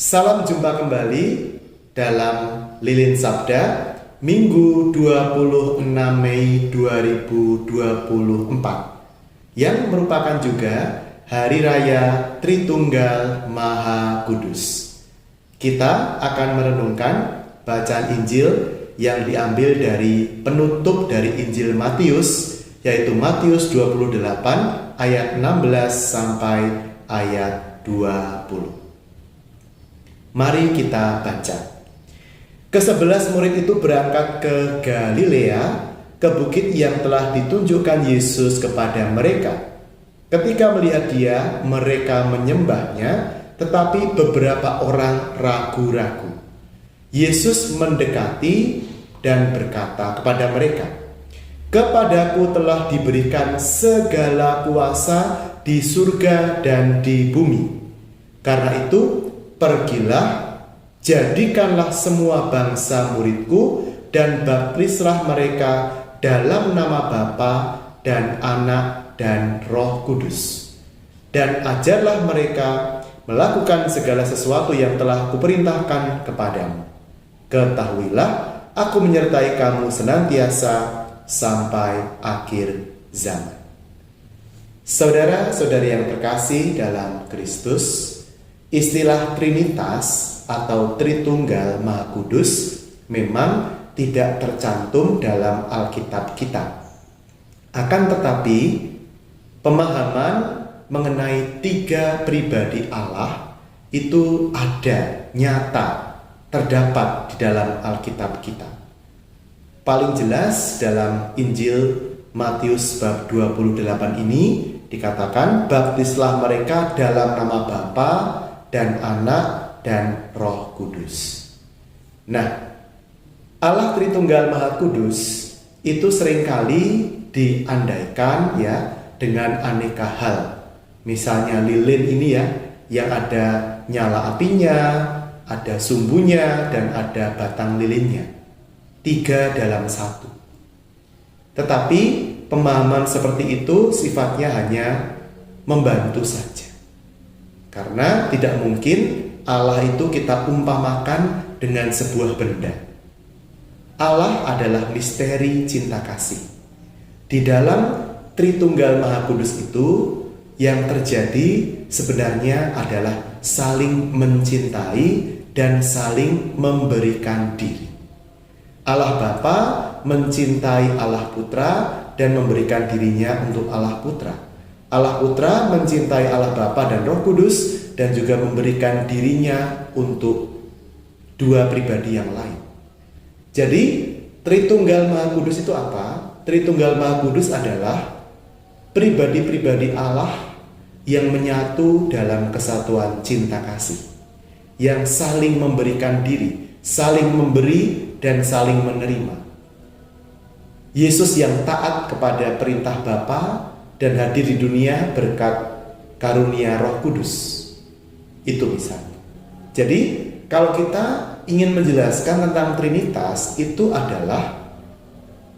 Salam jumpa kembali dalam Lilin Sabda Minggu 26 Mei 2024 yang merupakan juga Hari Raya Tritunggal Maha Kudus. Kita akan merenungkan bacaan Injil yang diambil dari penutup dari Injil Matius, yaitu Matius 28 ayat 16 sampai ayat 20. Mari kita baca. Ke-11 murid itu berangkat ke Galilea, ke bukit yang telah ditunjukkan Yesus kepada mereka. Ketika melihat Dia, mereka menyembahnya, tetapi beberapa orang ragu-ragu. Yesus mendekati dan berkata kepada mereka, "Kepadaku telah diberikan segala kuasa di surga dan di bumi. Karena itu, pergilah, jadikanlah semua bangsa muridku, dan baptislah mereka dalam nama Bapa dan Anak dan Roh Kudus. Dan ajarlah mereka melakukan segala sesuatu yang telah kuperintahkan kepadamu. Ketahuilah, aku menyertai kamu senantiasa sampai akhir zaman." Saudara-saudari yang terkasih dalam Kristus, istilah Trinitas atau Tritunggal Maha Kudus memang tidak tercantum dalam Alkitab kita. Akan tetapi, pemahaman mengenai tiga pribadi Allah itu ada, nyata, terdapat di dalam Alkitab kita. Paling jelas dalam Injil Matius bab 28 ini dikatakan, "Baptislah mereka dalam nama Bapa dan Anak dan Roh Kudus." Nah, Allah Tritunggal Maha Kudus itu seringkali diandaikan ya dengan aneka hal. Misalnya lilin ini ya, yang ada nyala apinya, ada sumbunya, dan ada batang lilinnya. 3 dalam 1. Tetapi pemahaman seperti itu sifatnya hanya membantu saja. Karena tidak mungkin Allah itu kita umpamakan dengan sebuah benda. Allah adalah misteri cinta kasih. Di dalam Tritunggal Maha Kudus itu yang terjadi sebenarnya adalah saling mencintai dan saling memberikan diri. Allah Bapa mencintai Allah Putra dan memberikan dirinya untuk Allah Putra. Allah Putra mencintai Allah Bapa dan Roh Kudus dan juga memberikan dirinya untuk dua pribadi yang lain. Jadi, Tritunggal Maha Kudus itu apa? Tritunggal Maha Kudus adalah pribadi-pribadi Allah yang menyatu dalam kesatuan cinta kasih, yang saling memberikan diri, saling memberi dan saling menerima. Yesus yang taat kepada perintah Bapa dan hadir di dunia berkat karunia Roh Kudus. Itu misalnya. Jadi, kalau kita ingin menjelaskan tentang Trinitas, itu adalah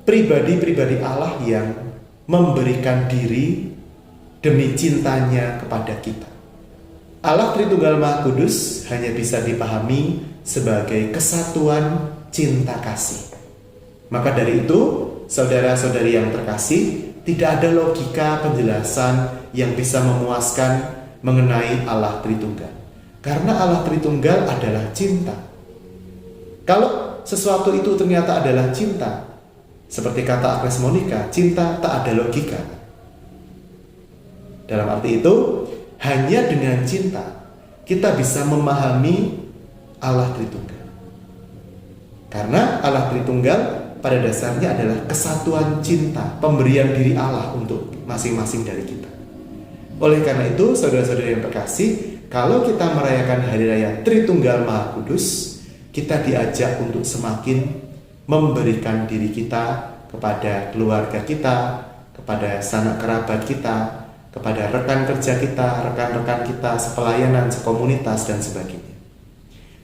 pribadi-pribadi Allah yang memberikan diri demi cintanya kepada kita. Allah Tritunggal Maha Kudus hanya bisa dipahami sebagai kesatuan cinta kasih. Maka dari itu, saudara-saudari yang terkasih, tidak ada logika penjelasan yang bisa memuaskan mengenai Allah Tritunggal. Karena Allah Tritunggal adalah cinta. Kalau sesuatu itu ternyata adalah cinta, seperti kata Agnes Monica, cinta tak ada logika. Dalam arti itu, hanya dengan cinta kita bisa memahami Allah Tritunggal. Karena Allah Tritunggal pada dasarnya adalah kesatuan cinta, pemberian diri Allah untuk masing-masing dari kita. Oleh karena itu, saudara-saudara yang terkasih, kalau kita merayakan Hari Raya Tritunggal Maha Kudus, kita diajak untuk semakin memberikan diri kita kepada keluarga kita, kepada sanak kerabat kita, kepada rekan kerja kita, rekan-rekan kita, sepelayanan, sekomunitas, dan sebagainya.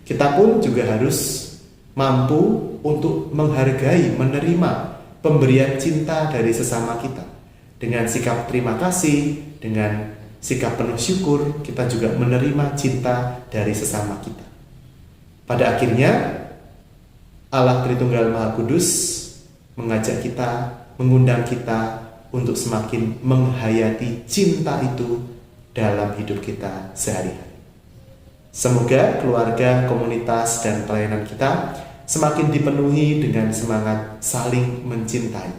Kita pun juga harus mampu untuk menghargai, menerima pemberian cinta dari sesama kita. Dengan sikap terima kasih, dengan sikap penuh syukur, kita juga menerima cinta dari sesama kita. Pada akhirnya Allah Tritunggal Maha Kudus mengajak kita, mengundang kita untuk semakin menghayati cinta itu dalam hidup kita sehari-hari. Semoga keluarga, komunitas, dan pelayanan kita semakin dipenuhi dengan semangat saling mencintai.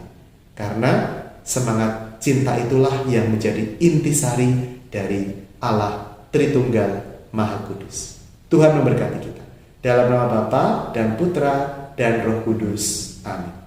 Karena semangat cinta itulah yang menjadi intisari dari Allah Tritunggal Maha Kudus. Tuhan memberkati kita. Dalam nama Bapa dan Putra dan Roh Kudus. Amin.